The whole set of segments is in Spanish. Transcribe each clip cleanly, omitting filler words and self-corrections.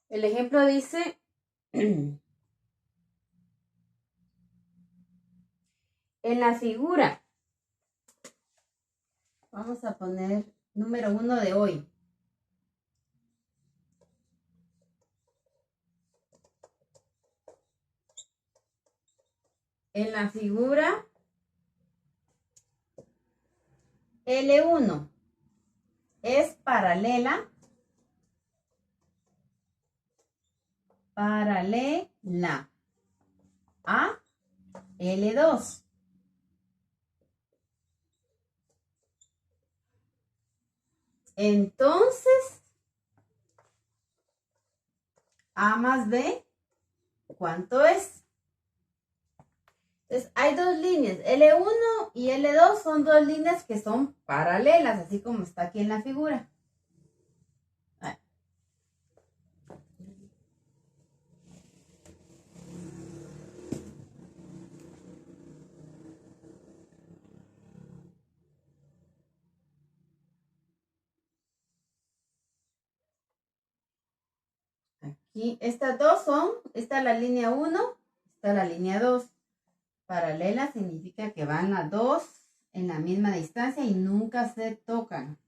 El ejemplo dice, en la figura, vamos a poner número 1 de hoy. En la figura L1 es paralela a L2. Entonces, A más B, ¿cuánto es? Entonces, hay dos líneas, L1 y L2 son dos líneas que son paralelas, así como está aquí en la figura. Aquí, estas dos son, esta es la línea 1, esta es la línea 2. Paralela significa que van las dos en la misma distancia y nunca se tocan.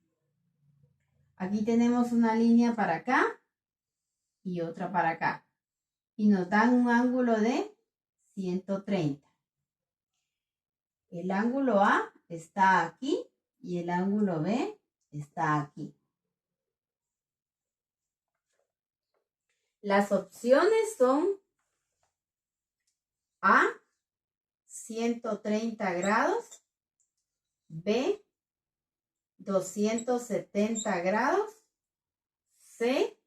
Aquí tenemos una línea para acá y otra para acá. Y nos dan un ángulo de 130. El ángulo A está aquí y el ángulo B está aquí. Las opciones son A, 130 grados, B, 270 grados, C,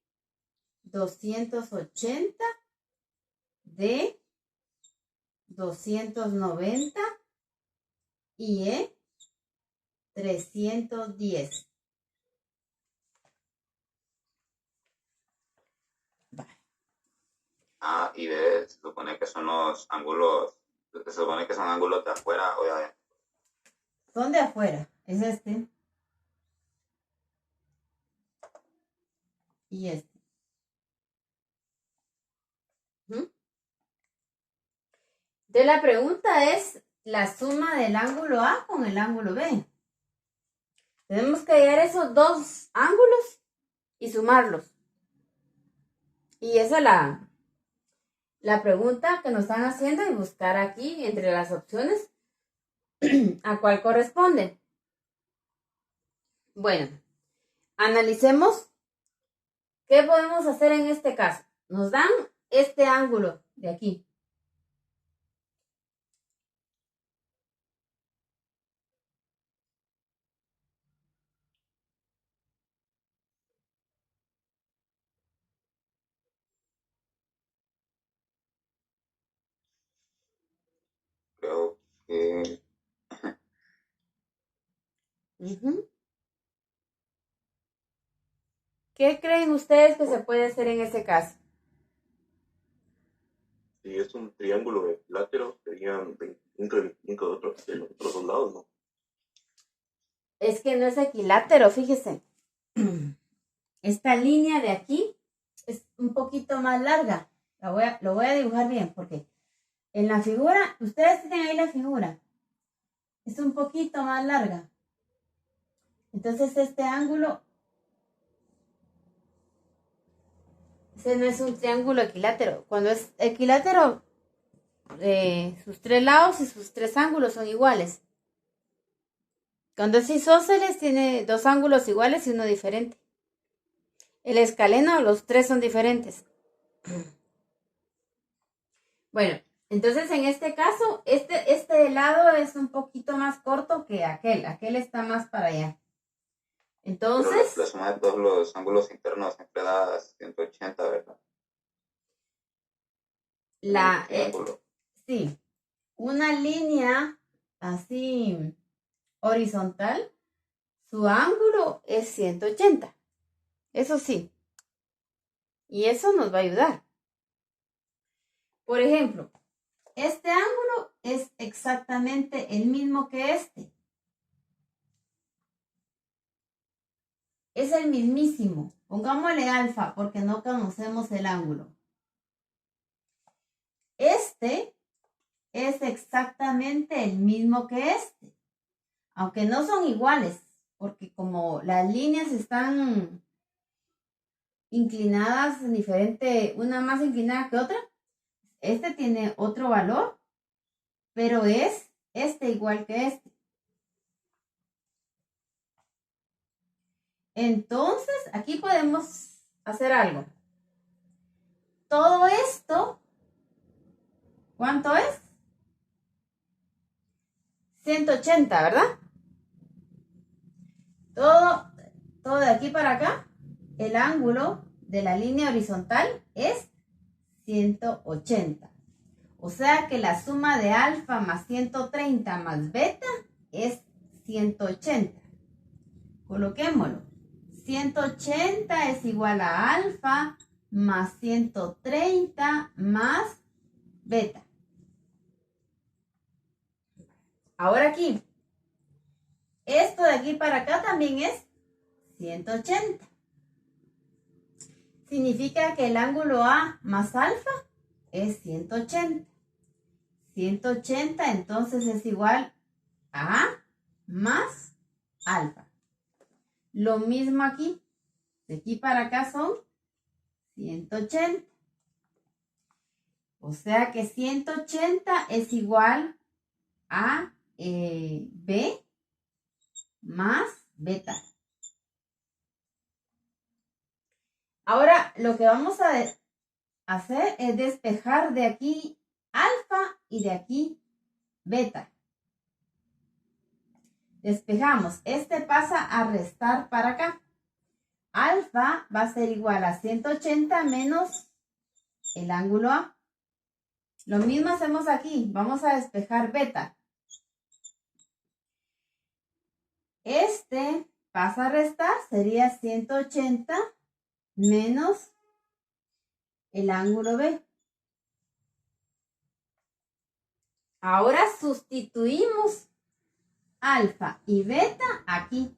280, D, 290 y E, 310. A y B se supone que son los ángulos, se supone que son ángulos de afuera o de adentro. Son de afuera, es este y este. Entonces la pregunta es la suma del ángulo A con el ángulo B. Tenemos que hallar esos dos ángulos y sumarlos. Y esa es la pregunta que nos están haciendo y buscar aquí entre las opciones a cuál corresponde. Bueno, analicemos qué podemos hacer en este caso. Nos dan este ángulo de aquí. Creo que ¿Qué creen ustedes que se puede hacer en ese caso? Si es un triángulo equilátero, serían 25 y 25 de los otros dos lados, ¿no? Es que no es equilátero, fíjese. Esta línea de aquí es un poquito más larga. Lo voy a dibujar bien porque en la figura, ustedes tienen ahí la figura, es un poquito más larga. Entonces este ángulo, ese no es un triángulo equilátero. Cuando es equilátero, sus tres lados y sus tres ángulos son iguales. Cuando es isósceles tiene dos ángulos iguales y uno diferente. El escaleno, los tres son diferentes. Bueno, entonces en este caso, este lado es un poquito más corto que aquel. Aquel está más para allá. Entonces, pero la suma de todos los ángulos internos siempre da 180, ¿verdad? Sí, una línea así horizontal, su ángulo es 180. Eso sí. Y eso nos va a ayudar. Por ejemplo, este ángulo es exactamente el mismo que este. Es el mismísimo. Pongámosle alfa porque no conocemos el ángulo. Este es exactamente el mismo que este, aunque no son iguales, porque como las líneas están inclinadas diferente, una más inclinada que otra, este tiene otro valor, pero es este igual que este. Entonces, aquí podemos hacer algo. Todo esto, ¿cuánto es? 180, ¿verdad? Todo de aquí para acá, el ángulo de la línea horizontal es 180. O sea que la suma de alfa más 130 más beta es 180. Coloquémoslo. 180 es igual a alfa más 130 más beta. Ahora aquí, esto de aquí para acá también es 180. Significa que el ángulo A más alfa es 180. 180 entonces es igual a A más alfa. Lo mismo aquí. De aquí para acá son 180. O sea que 180 es igual a B más beta. Ahora lo que vamos a hacer es despejar de aquí alfa y de aquí beta. Despejamos. Este pasa a restar para acá. Alfa va a ser igual a 180 menos el ángulo A. Lo mismo hacemos aquí. Vamos a despejar beta. Este pasa a restar. Sería 180 menos el ángulo B. Ahora sustituimos alfa y beta aquí.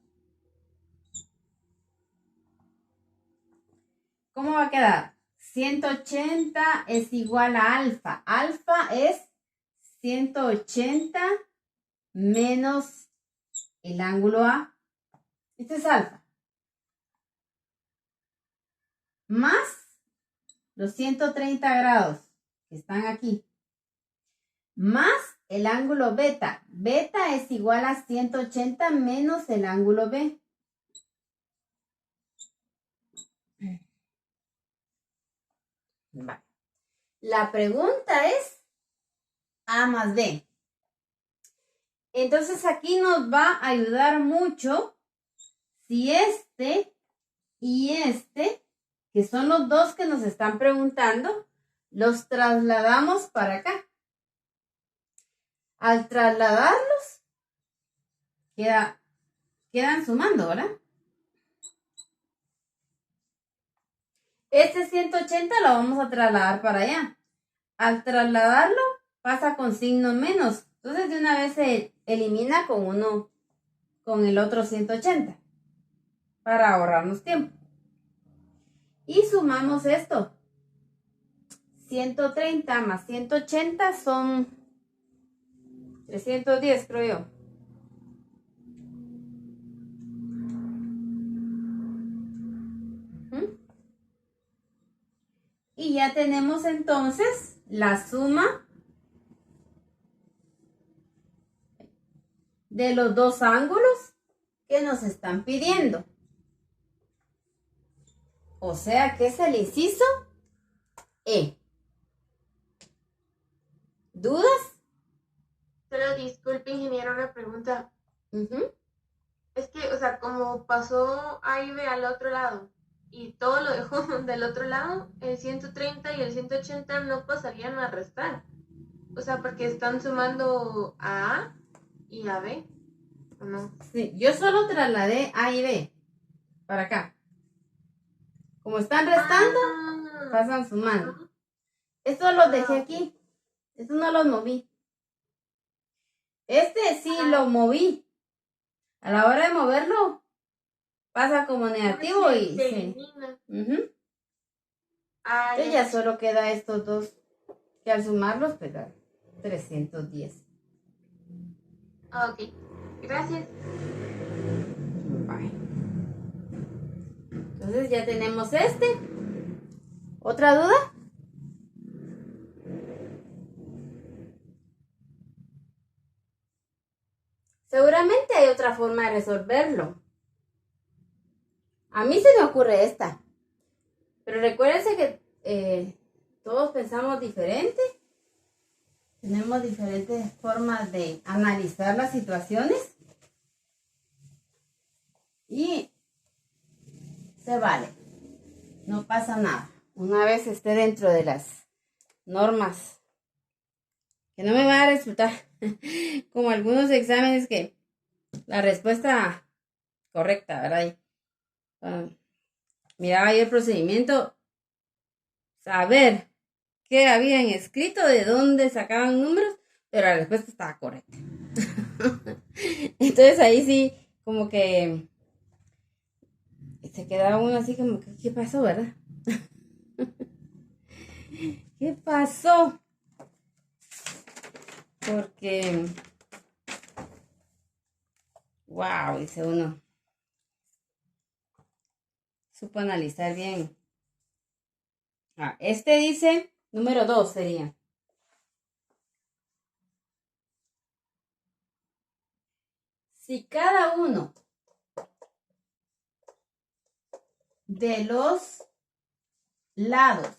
¿Cómo va a quedar? 180 es igual a alfa. Alfa es 180 menos el ángulo A. Este es alfa. Más los 130 grados que están aquí. Más el ángulo beta. Beta es igual a 180 menos el ángulo B. Vale. La pregunta es A más B. Entonces aquí nos va a ayudar mucho si este y este, que son los dos que nos están preguntando, los trasladamos para acá. Al trasladarlos, quedan sumando, ¿verdad? Este 180 lo vamos a trasladar para allá. Al trasladarlo, pasa con signo menos. Entonces, de una vez se elimina con el otro 180 para ahorrarnos tiempo. Y sumamos esto. 130 más 180 son 310, creo yo. Y ya tenemos entonces la suma de los dos ángulos que nos están pidiendo. O sea que es el inciso E. ¿Dudas? Solo disculpe, ingeniero, una pregunta. Es que, o sea, como pasó A y B al otro lado y todo lo dejó del otro lado, el 130 y el 180 no pasarían a restar. O sea, porque están sumando a A y a B, ¿o no? Sí, yo solo trasladé A y B para acá. Como están restando, pasan sumando. Estos los dejé aquí. Estos no los moví. Este sí lo moví. A la hora de moverlo, pasa como negativo Sí, y se sí. elimina. Ujú. Ah, Entonces ya solo queda estos dos, que al sumarlos pues da 310. Ok, gracias. Bye. Entonces ya tenemos este. ¿Otra duda? Seguramente hay otra forma de resolverlo. A mí se me ocurre esta. Pero recuérdense que todos pensamos diferente. Tenemos diferentes formas de analizar las situaciones. Y se vale. No pasa nada. Una vez esté dentro de las normas. Que no me va a resultar como algunos exámenes que la respuesta correcta, ¿verdad? Miraba yo el procedimiento, saber qué habían escrito, de dónde sacaban números, pero la respuesta estaba correcta. Entonces ahí sí, como que se quedaba uno así como, ¿qué pasó, verdad? ¿Qué pasó? Porque, wow, dice uno, supo analizar bien. Este dice, número 2 sería. Si cada uno de los lados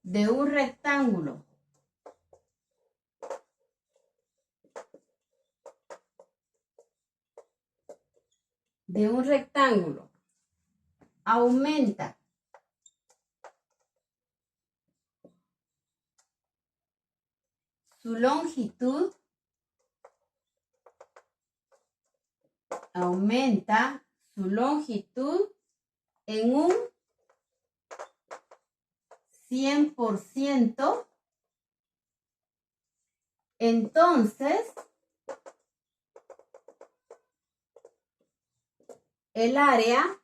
de un rectángulo aumenta su longitud, en un 100%, entonces el área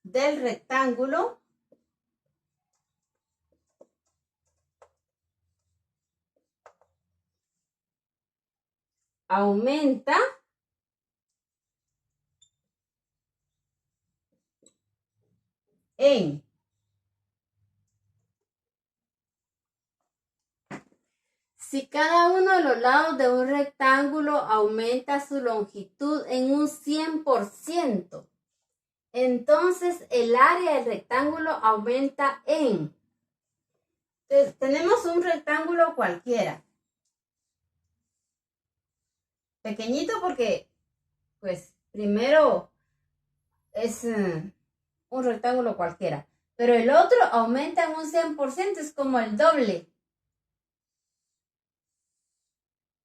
del rectángulo aumenta en si cada uno de los lados de un rectángulo aumenta su longitud en un 100%, entonces el área del rectángulo aumenta en. Entonces, tenemos un rectángulo cualquiera. Pequeñito porque, pues, primero es un rectángulo cualquiera. Pero el otro aumenta en un 100%, es como el doble.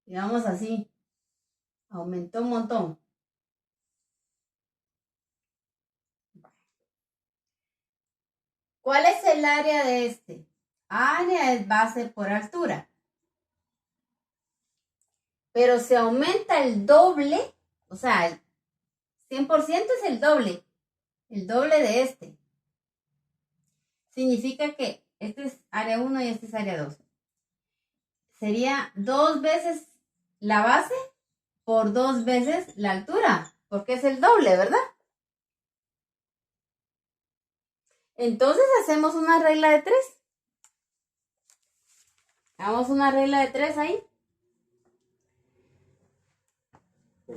Digamos así. Aumentó un montón. ¿Cuál es el área de este? Área es base por altura. Pero se aumenta el doble, o sea, el 100% es el doble de este. Significa que este es área 1 y este es área 2. Sería 2 veces la base por 2 veces la altura, porque es el doble, ¿verdad? Entonces hacemos una regla de 3. Hagamos una regla de 3 ahí.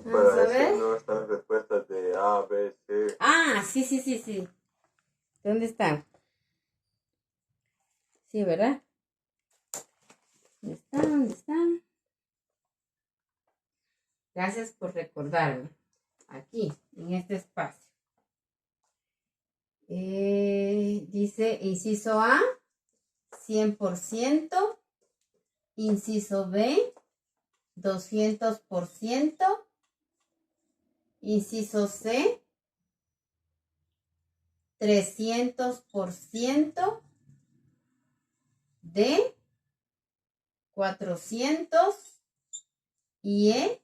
Para eso no están las respuestas de A, B, C. Ah, sí. ¿Dónde están? Sí, ¿verdad? ¿Dónde están? Gracias por recordarme. Aquí, en este espacio. Dice inciso A, 100%. Inciso B, 200%. Inciso C, 300%. D, 400 y E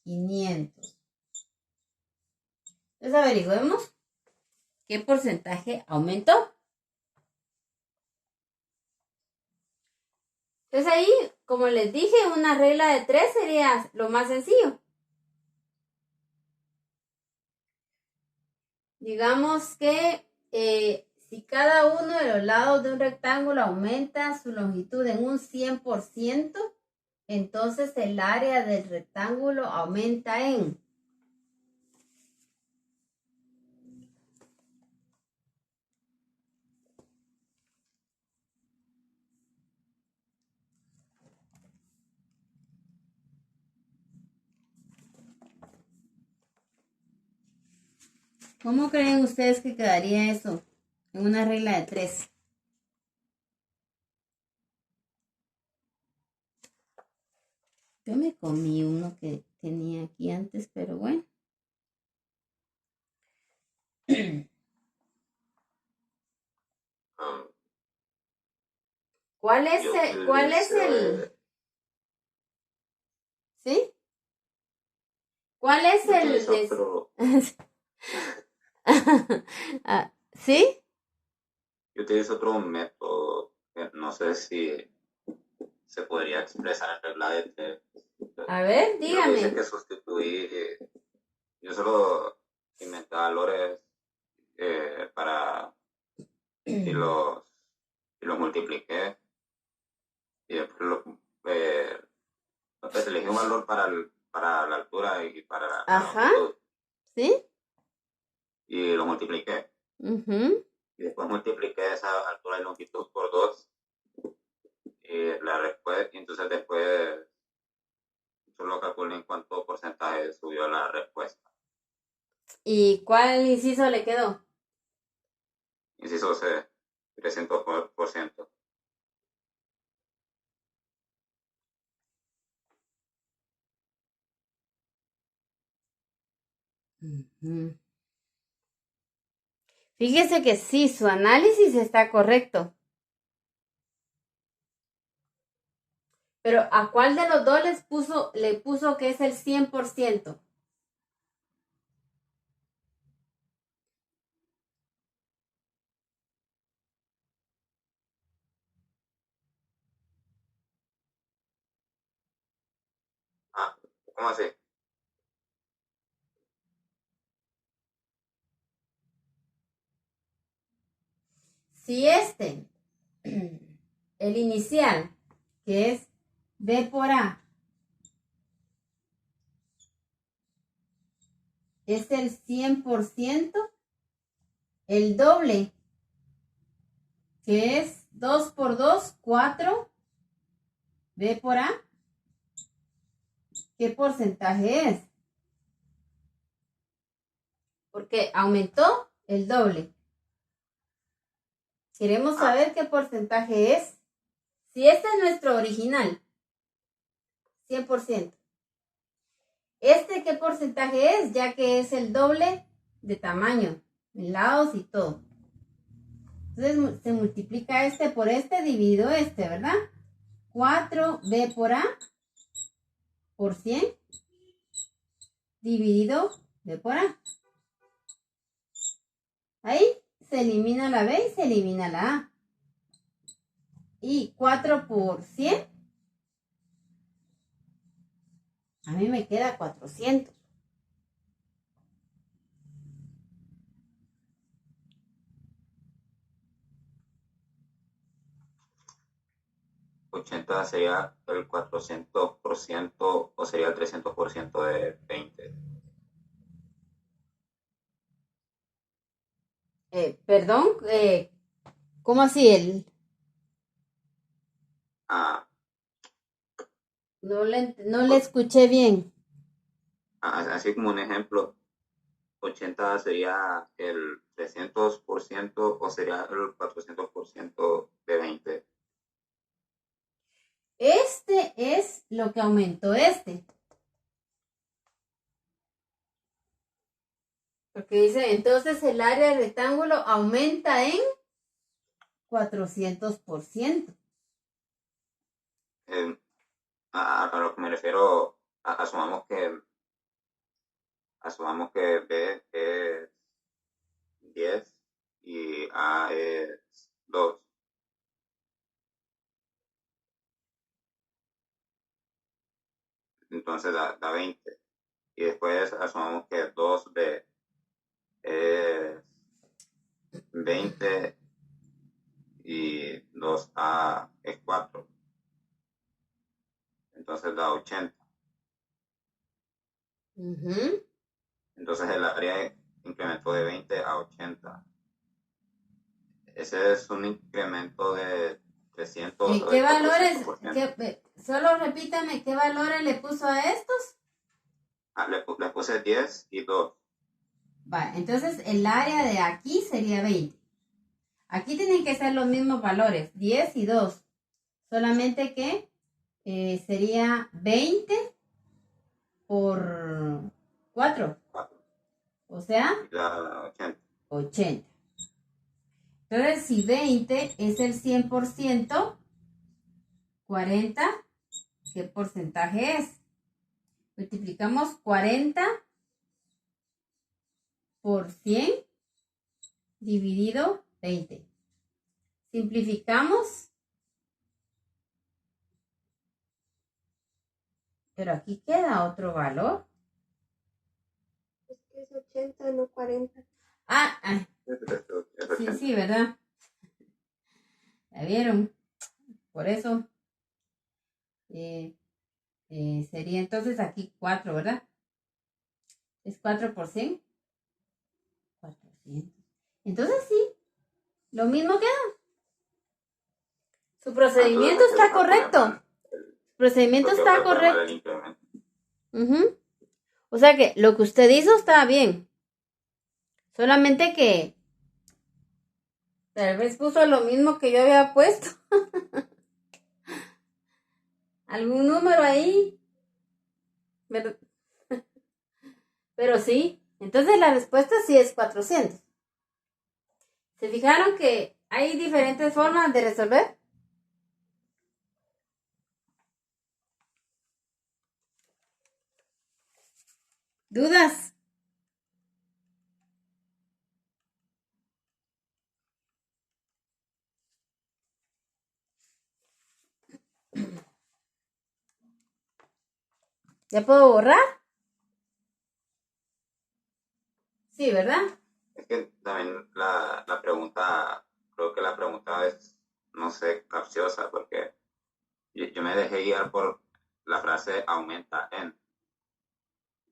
500. Entonces averiguemos qué porcentaje aumentó. Entonces ahí, como les dije, una regla de 3 sería lo más sencillo. Digamos que si cada uno de los lados de un rectángulo aumenta su longitud en un 100%, entonces el área del rectángulo aumenta en... ¿Cómo creen ustedes que quedaría eso en una regla de 3? Yo me comí uno que tenía aquí antes, pero bueno. ¿Cuál es el? ¿Sí? ¿Cuál es el? ¿Sí? Yo utilizo otro método, que no sé si se podría expresar en regla de 3. A ver, dígame. Yo hice que sustituí, yo solo inventé valores y los multipliqué y después elegí un valor para la altura y para la longitud. ¿Sí? Y lo multipliqué. Y después multipliqué esa altura y longitud por 2. Y la respuesta, y entonces después solo calculé en cuánto porcentaje subió la respuesta. ¿Y cuál inciso le quedó? Inciso C, 300%. Fíjese que sí, su análisis está correcto. Pero ¿a cuál de los dos le puso que es el 100%? ¿Cómo así? Si el inicial, que es B por A, es el 100%, el doble, que es 2 por 2, 4, B por A, ¿qué porcentaje es? Porque aumentó el doble. Queremos saber qué porcentaje es. Si este es nuestro original, 100%. ¿Qué porcentaje es? Ya que es el doble de tamaño, en lados y todo. Entonces se multiplica por dividido ¿verdad? 4B por A por 100 dividido B por A. Ahí se elimina la B y se elimina la A. Y 4 por 100, a mí me queda 400. ¿80 sería el 400% o sería el 300% de 20? Perdón, ¿cómo así No le escuché bien. Así como un ejemplo, 80 sería el 300% o sería el 400% de 20. Es lo que aumentó Porque dice, entonces el área del rectángulo aumenta en 400%. A lo que me refiero, asumamos que B es 10 y A es 2. Entonces da 20. Y después asumamos que 2B es 20 y 2A es 4. Entonces da 80. Entonces el área incrementó de 20 a 80. Ese es un incremento de 300. ¿Qué valores? Solo repítame, ¿qué valores le puso a estos? Le puse 10 y 2. Vale, entonces el área de aquí sería 20. Aquí tienen que ser los mismos valores, 10 y 2. Solamente que sería 20 por 4. O sea, 80. Entonces, si 20 es el 100%, 40, ¿qué porcentaje es? Multiplicamos 40 por 100 dividido 20. Simplificamos. Pero aquí queda otro valor. Es que es 80, no 40. Sí, ¿verdad? ¿Ya vieron? Por eso sería entonces aquí 4, ¿verdad? Es 4 por 100. 400. Entonces sí, lo mismo queda. Su procedimiento está correcto. Su procedimiento está correcto. O sea que lo que usted hizo está bien. Solamente que tal vez puso lo mismo que yo había puesto. Algún número ahí. Pero sí. Entonces la respuesta sí es 400. ¿Se fijaron que hay diferentes formas de resolver? ¿Dudas? ¿Ya puedo borrar? Sí, ¿verdad? Es que también la pregunta, creo que la pregunta es, no sé, capciosa, porque yo me dejé guiar por la frase aumenta en.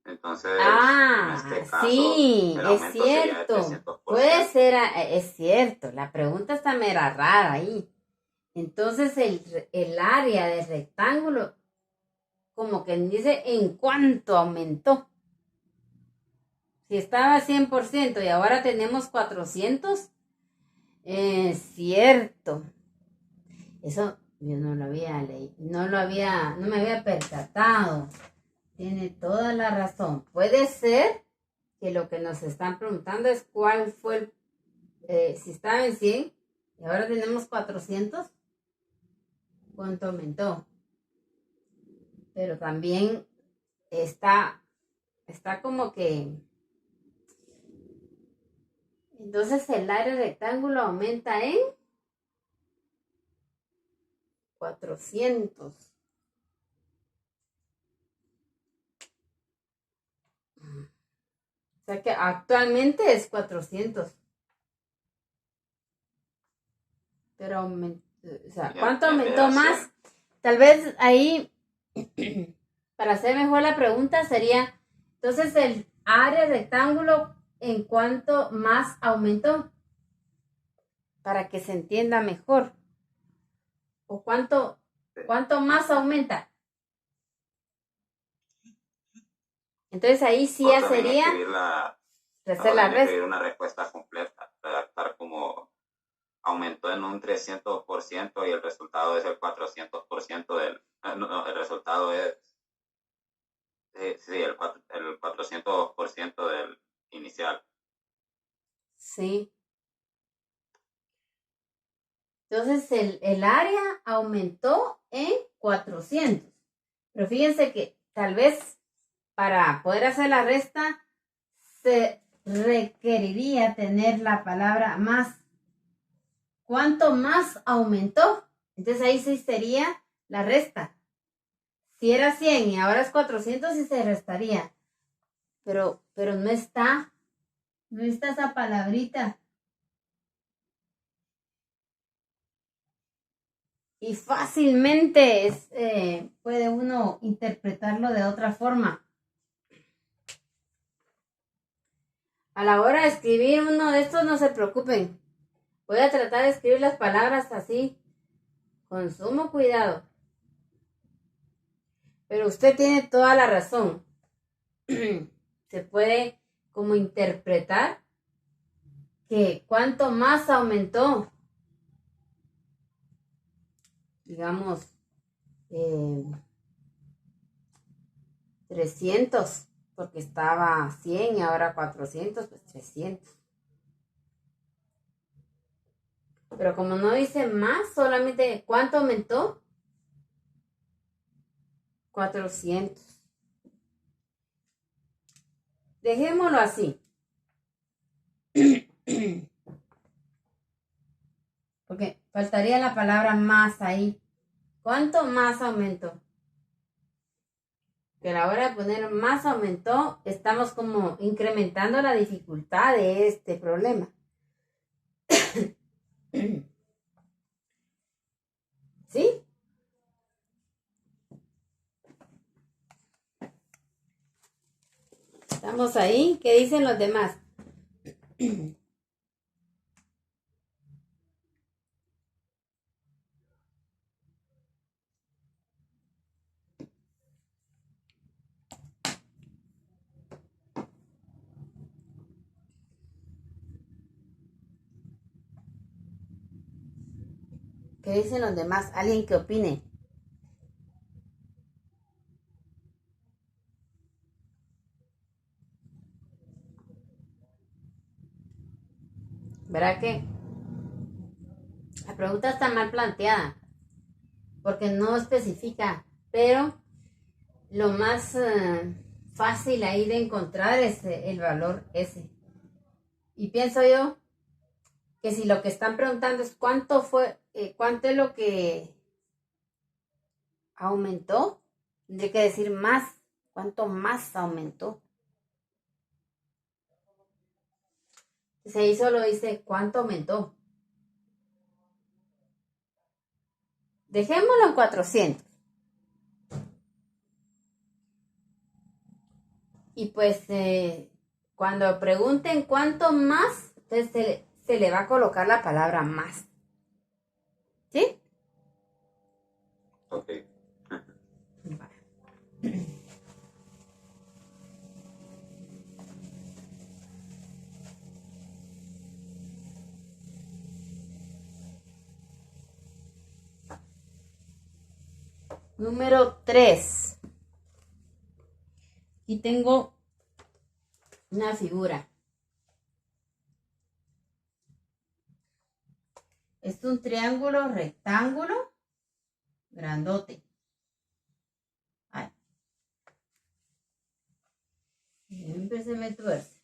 Entonces, en este caso, sí, el es aumento sería de cierto. 300%. Puede ser, es cierto. La pregunta está mera rara ahí. Entonces, el área del rectángulo, como que dice, ¿en cuánto aumentó? Si estaba 100% y ahora tenemos 400, es cierto. Eso yo no lo había leído, no me había percatado. Tiene toda la razón. Puede ser que lo que nos están preguntando es cuál fue si estaba en 100 y ahora tenemos 400, ¿cuánto aumentó? Pero también está como que entonces el área rectángulo aumenta en 400. O sea que actualmente es 400. Pero aumentó, o sea, ¿cuánto aumentó más? Tal vez ahí, para hacer mejor la pregunta, sería, entonces el área rectángulo, ¿en cuánto más aumentó? Para que se entienda mejor. ¿O cuánto más aumenta? Entonces ahí sí ya sería hacer una respuesta completa, redactar como aumentó en un 300% y el resultado es el 400% del... No, el resultado es... Sí, el 400% del inicial. Sí. Entonces el área aumentó en 400. Pero fíjense que tal vez para poder hacer la resta se requeriría tener la palabra más. ¿Cuánto más aumentó? Entonces ahí sí sería la resta. Si era 100 y ahora es 400, sí se restaría. Pero no está esa palabrita. Y fácilmente puede uno interpretarlo de otra forma. A la hora de escribir uno de estos, no se preocupen. Voy a tratar de escribir las palabras así, con sumo cuidado. Pero usted tiene toda la razón. Se puede como interpretar que cuánto más aumentó, digamos, 300, porque estaba 100 y ahora 400, pues 300. Pero como no dice más, solamente ¿cuánto aumentó? 400. Dejémoslo así. Porque faltaría la palabra más ahí. ¿Cuánto más aumentó? Que a la hora de poner más aumentó, estamos como incrementando la dificultad de este problema. ¿Sí? Estamos ahí. ¿Qué dicen los demás? ¿Qué dicen los demás? ¿Alguien que opine? ¿Verdad que la pregunta está mal planteada? Porque no especifica, pero lo más fácil ahí de encontrar es el valor ese. Y pienso yo que si lo que están preguntando es cuánto es lo que aumentó, tendría que decir más. ¿Cuánto más aumentó? Entonces ahí solo dice cuánto aumentó. Dejémoslo en 400. Y pues cuando pregunten cuánto más, entonces se le va a colocar la palabra más. ¿Sí? Ok. Número 3. Aquí tengo una figura. Es un triángulo rectángulo grandote. Ay. Siempre se me tuerce.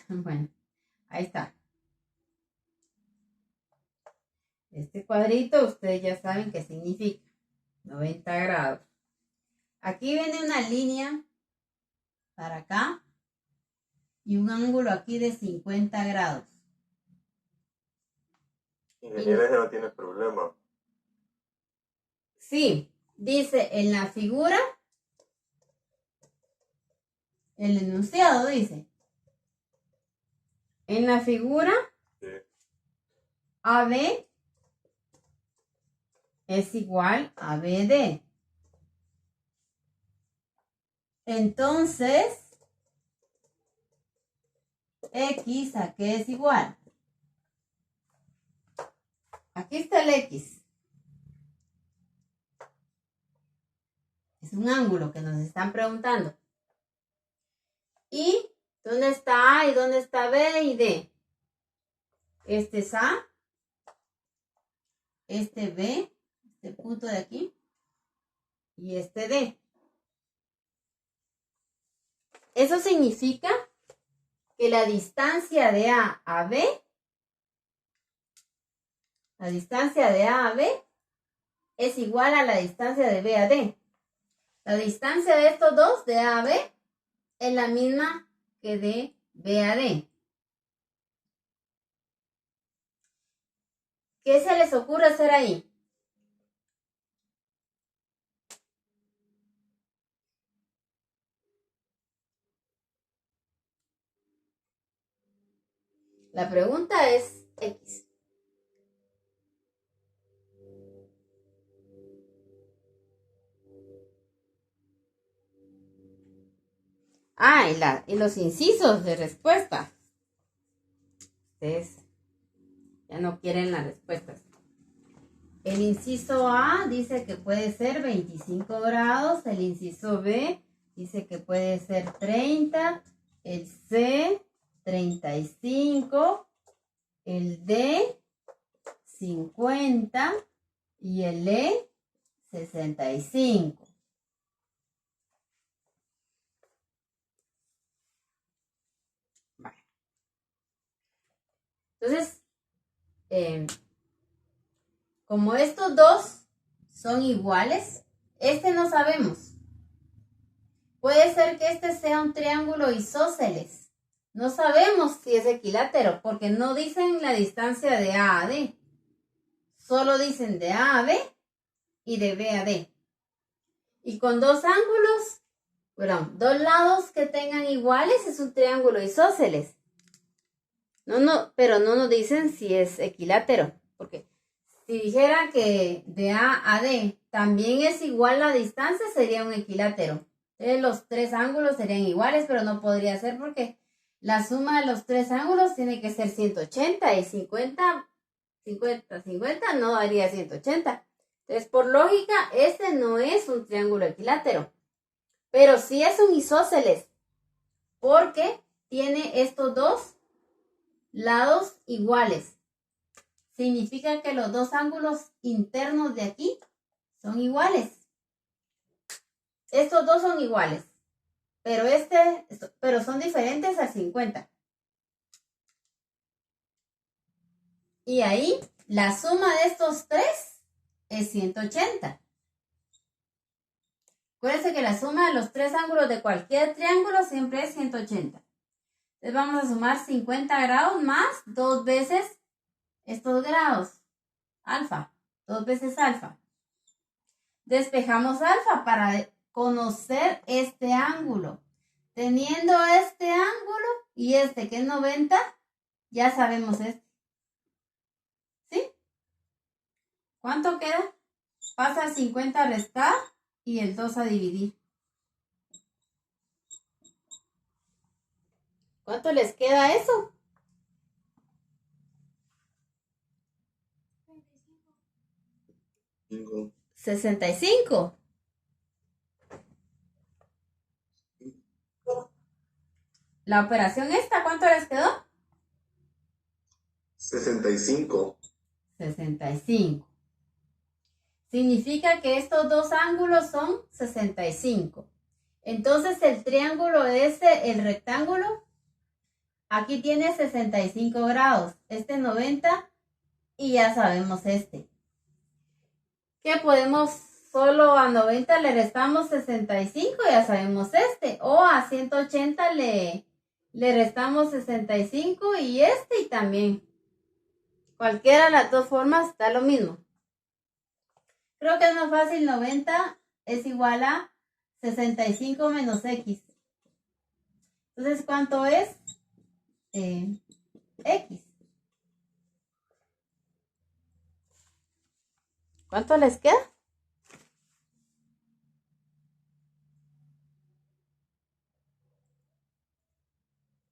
Bueno, ahí está. Este cuadrito, ustedes ya saben qué significa. 90 grados. Aquí viene una línea para acá y un ángulo aquí de 50 grados. En el eje no tiene problema. Sí, dice en la figura, el enunciado dice, en la figura, Sí. AB es igual a BD. Entonces, X a qué es igual. Aquí está el X. Es un ángulo que nos están preguntando. ¿Y dónde está A y dónde está B y D? Este es A, este B, este punto de aquí, y este D. Eso significa que la distancia de A a B, es igual a la distancia de B a D. La distancia de estos dos, de A a B, es la misma que de B a D. ¿Qué se les ocurre hacer ahí? La pregunta es X. Y los incisos de respuesta. Ustedes ya no quieren las respuestas. El inciso A dice que puede ser 25 grados. El inciso B dice que puede ser 30. El C, 35. El D, 50. Y el E, 65. Entonces, como estos dos son iguales, este no sabemos. Puede ser que este sea un triángulo isósceles. No sabemos si es equilátero porque no dicen la distancia de A a D. Solo dicen de A a B y de B a D. Y con dos ángulos, dos lados que tengan iguales es un triángulo isósceles. Pero no nos dicen si es equilátero, porque si dijera que de A a D también es igual la distancia, sería un equilátero. Los tres ángulos serían iguales, pero no podría ser porque la suma de los tres ángulos tiene que ser 180 y 50 no daría 180. Entonces, por lógica, este no es un triángulo equilátero, pero sí es un isósceles, porque tiene estos dos lados iguales. Significa que los dos ángulos internos de aquí son iguales. Estos dos son iguales, pero son diferentes a 50. Y ahí la suma de estos tres es 180. Acuérdense que la suma de los tres ángulos de cualquier triángulo siempre es 180. Entonces vamos a sumar 50 grados más 2 veces estos grados. Alfa. 2 veces alfa. Despejamos alfa para conocer este ángulo. Teniendo este ángulo y este que es 90, ya sabemos este. ¿Sí? ¿Cuánto queda? Pasa el 50 a restar y el 2 a dividir. ¿Cuánto les queda eso? 65. La operación esta, ¿cuánto les quedó? 65. 65. Significa que estos dos ángulos son 65. Entonces el triángulo el rectángulo, aquí tiene 65 grados. Este 90 y ya sabemos este. Que podemos, solo a 90 le restamos 65, ya sabemos este. O a 180 le restamos 65 y este y también. Cualquiera de las dos formas da lo mismo. Creo que es más fácil, 90 es igual a 65 menos X. Entonces, ¿cuánto es? X. ¿Cuánto les queda?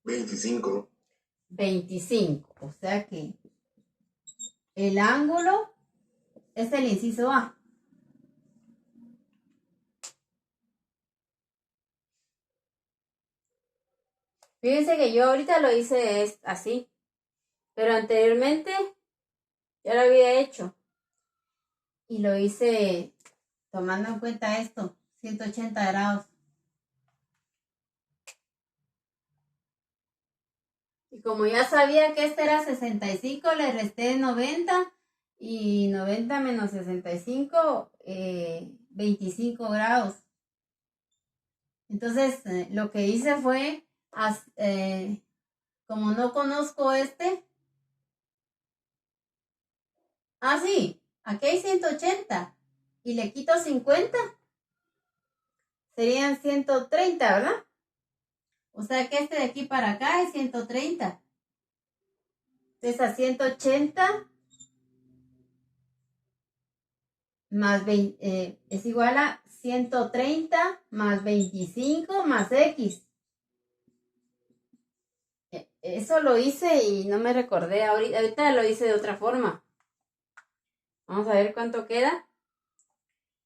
25. 25. O sea que el ángulo es el inciso A. Fíjense que yo ahorita lo hice así, Pero anteriormente ya lo había hecho. Y lo hice tomando en cuenta esto, 180 grados. Y como ya sabía que este era 65, le resté 90. Y 90 menos 65, 25 grados. Entonces, lo que hice fue, como no conozco este. Ah, sí, aquí hay 180. Y le quito 50. Serían 130, ¿verdad? O sea que este de aquí para acá es 130. Entonces a 180 más 20, es igual a 130 más 25 más X. Eso lo hice y no me recordé. Ahorita lo hice de otra forma. Vamos a ver cuánto queda.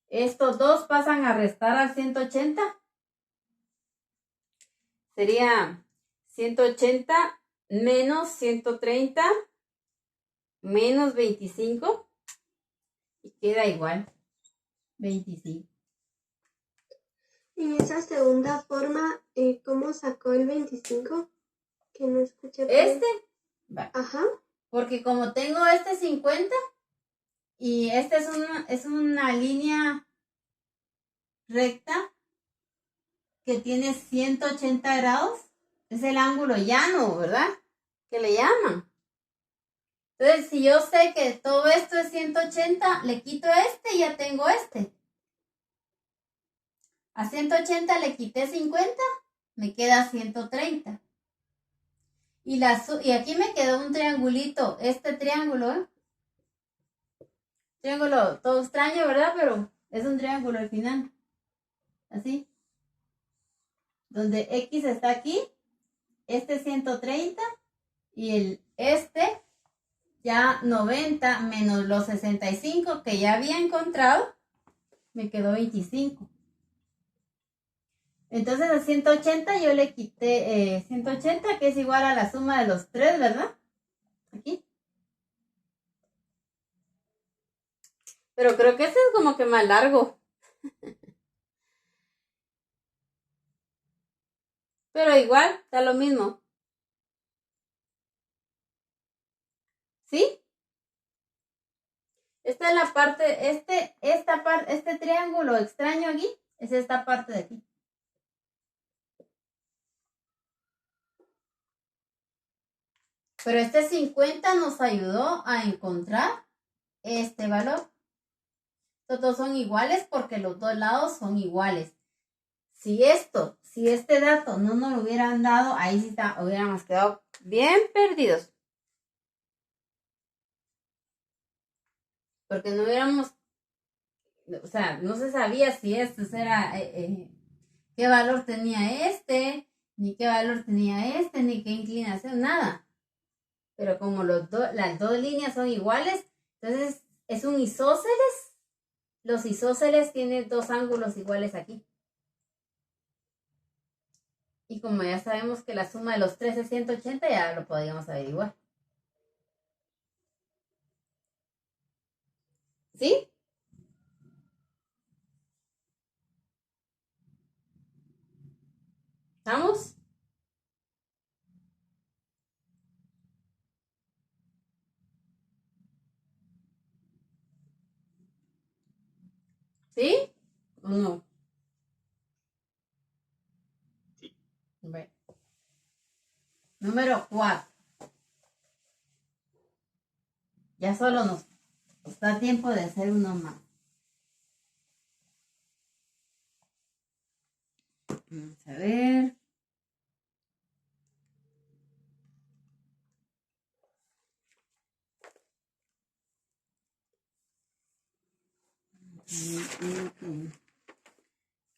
Estos dos pasan a restar al 180. Sería 180 menos 130 menos 25. Y queda igual. 25. En esa segunda forma, ¿cómo sacó el 25? Que no escuché. Este. Va. Ajá. Porque como tengo este 50 y este es una línea recta que tiene 180 grados, es el ángulo llano, ¿verdad? Que le llaman. Entonces, si yo sé que todo esto es 180, le quito este y ya tengo este. A 180 le quité 50, me queda 130. Y aquí me quedó un triangulito, este triángulo, triángulo todo extraño, ¿verdad? Pero es un triángulo al final. Así. Donde X está aquí, este 130 y este ya 90 menos los 65 que ya había encontrado, me quedó 25. Entonces a 180 yo le quité 180, que es igual a la suma de los tres, ¿verdad? Aquí. Pero creo que este es como que más largo. Pero igual, da lo mismo. ¿Sí? Esta es la parte, este triángulo extraño aquí, es esta parte de aquí. Pero este 50 nos ayudó a encontrar este valor. Estos dos son iguales porque los dos lados son iguales. Si este dato no nos lo hubieran dado, ahí sí hubiéramos quedado bien perdidos. Porque no hubiéramos, o sea, no se sabía si esto era, qué valor tenía este, ni qué valor tenía este, ni qué inclinación, nada. Pero como las dos líneas son iguales, entonces es un isósceles. Los isósceles tienen dos ángulos iguales aquí. Y como ya sabemos que la suma de los tres es 180, ya lo podríamos averiguar. ¿Sí? ¿Estamos? ¿Sí? ¿O no? Sí. Bueno. Número 4. Ya solo nos da tiempo de hacer uno más. Vamos a ver.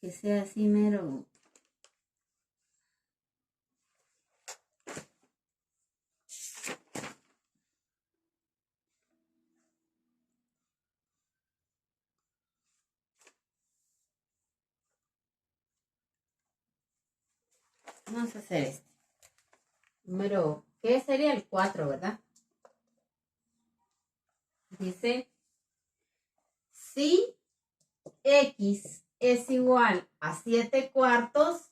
Que sea así mero. Vamos a hacer este. Número, ¿qué sería el 4, verdad? Dice, si X es igual a 7/4,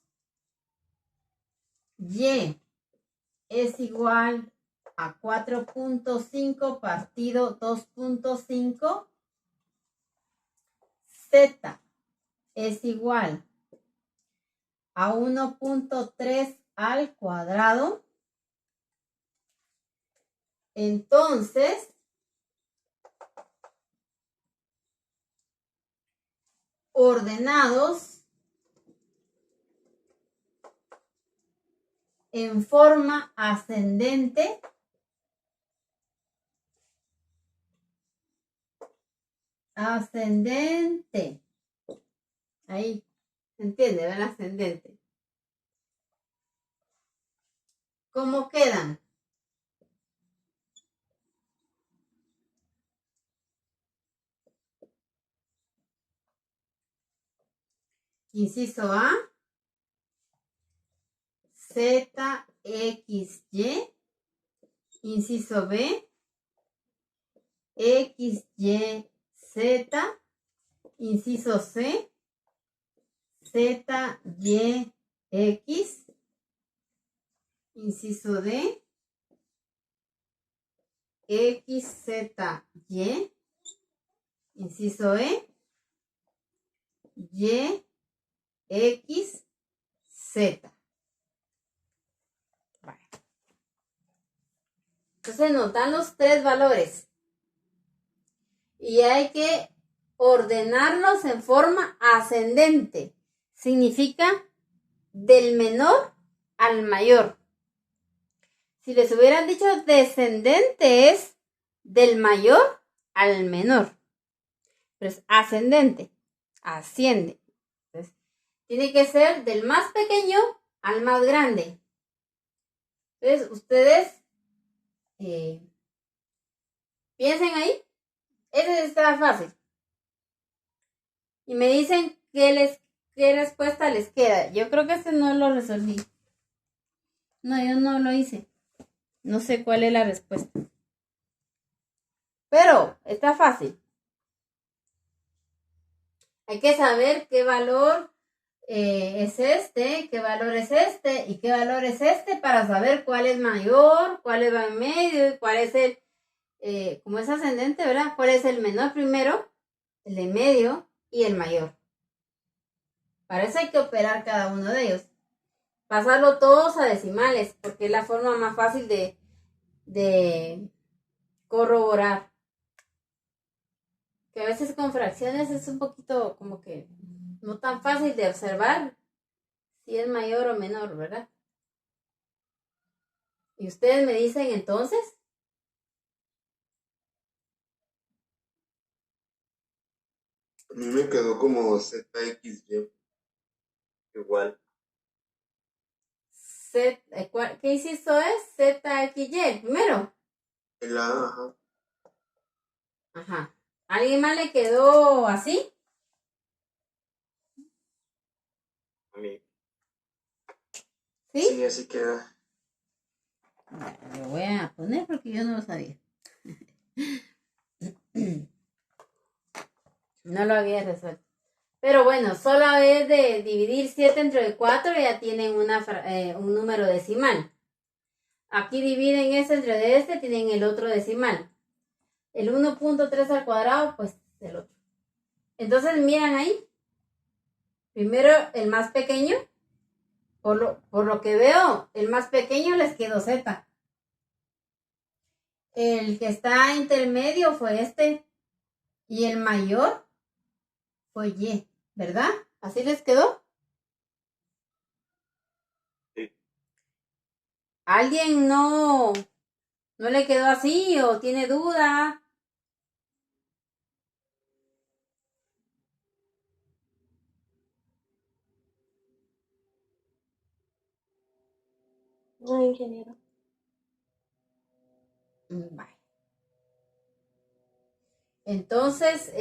Y es igual a 4.5 partido 2.5, Z es igual a 1.3 al cuadrado, entonces ordenados en forma ascendente, ahí, ¿se entiende? ¿Ven? Ascendente. ¿Cómo quedan? Inciso A, ZXY. Inciso B, XYZ. Inciso C, ZYX. Inciso D, XZY. Inciso E, YXZ. Vale. Entonces nos dan los 3 valores. Y hay que ordenarlos en forma ascendente. Significa del menor al mayor. Si les hubieran dicho descendente es del mayor al menor. Pero es ascendente. Asciende. Entonces, tiene que ser del más pequeño al más grande. Entonces, ustedes piensen ahí. Ese está fácil. Y me dicen qué respuesta les queda. Yo creo que este no lo resolví. No, yo no lo hice. No sé cuál es la respuesta. Pero está fácil. Hay que saber qué valor es este, qué valor es este y qué valor es este para saber cuál es mayor, cuál va en medio y cuál es el, como es ascendente, ¿verdad? ¿Cuál es el menor primero, el de medio y el mayor? Para eso hay que operar cada uno de ellos. Pasarlo todos a decimales, porque es la forma más fácil de corroborar. Que a veces con fracciones es un poquito como que no tan fácil de observar si es mayor o menor, ¿verdad? Y ustedes me dicen entonces. A mí me quedó como ZXY. Igual. ¿Qué inciso es? ZXY, primero. El A, ajá. Ajá. ¿Alguien más le quedó así? A mí. ¿Sí? Sí, así queda. Lo voy a poner porque yo no lo sabía. No lo había resuelto. Pero bueno, solo a vez de dividir 7 entre 4 ya tienen un número decimal. Aquí dividen este entre este, tienen el otro decimal. El 1.3 al cuadrado, pues el otro. Entonces, miran ahí. Primero el más pequeño. Por lo que veo, el más pequeño les quedó Z. El que está intermedio fue este. Y el mayor fue Y, ¿verdad? ¿Así les quedó? Sí. ¿Alguien no le quedó así o tiene duda? No, ingeniero. Vale. Entonces,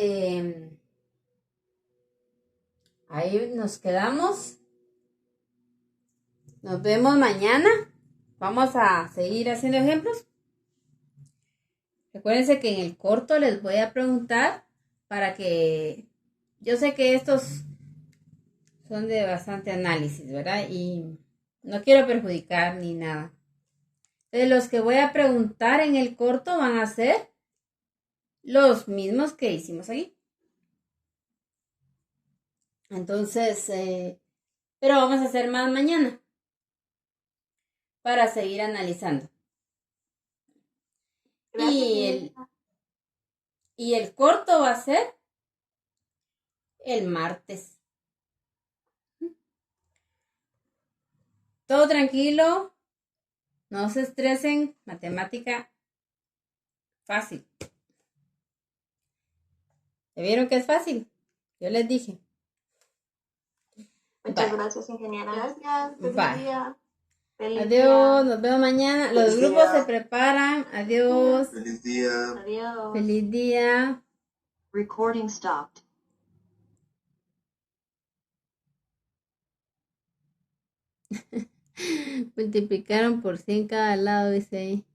ahí nos quedamos. Nos vemos mañana. Vamos a seguir haciendo ejemplos. Recuérdense que en el corto les voy a preguntar para que... Yo sé que estos son de bastante análisis, ¿verdad? Y no quiero perjudicar ni nada. Entonces, los que voy a preguntar en el corto van a ser los mismos que hicimos aquí. Entonces, pero vamos a hacer más mañana para seguir analizando. Gracias. Y el corto va a ser el martes. Todo tranquilo, no se estresen, matemática fácil. ¿Se vieron que es fácil? Yo les dije. Muchas gracias, ingeniera. Gracias. Feliz Bye. día. Feliz Adiós, nos vemos mañana. Los Feliz grupos día. se preparan. Adiós. Feliz día. Adiós. Feliz día. Recording stopped. Multiplicaron por 100 cada lado, dice ahí.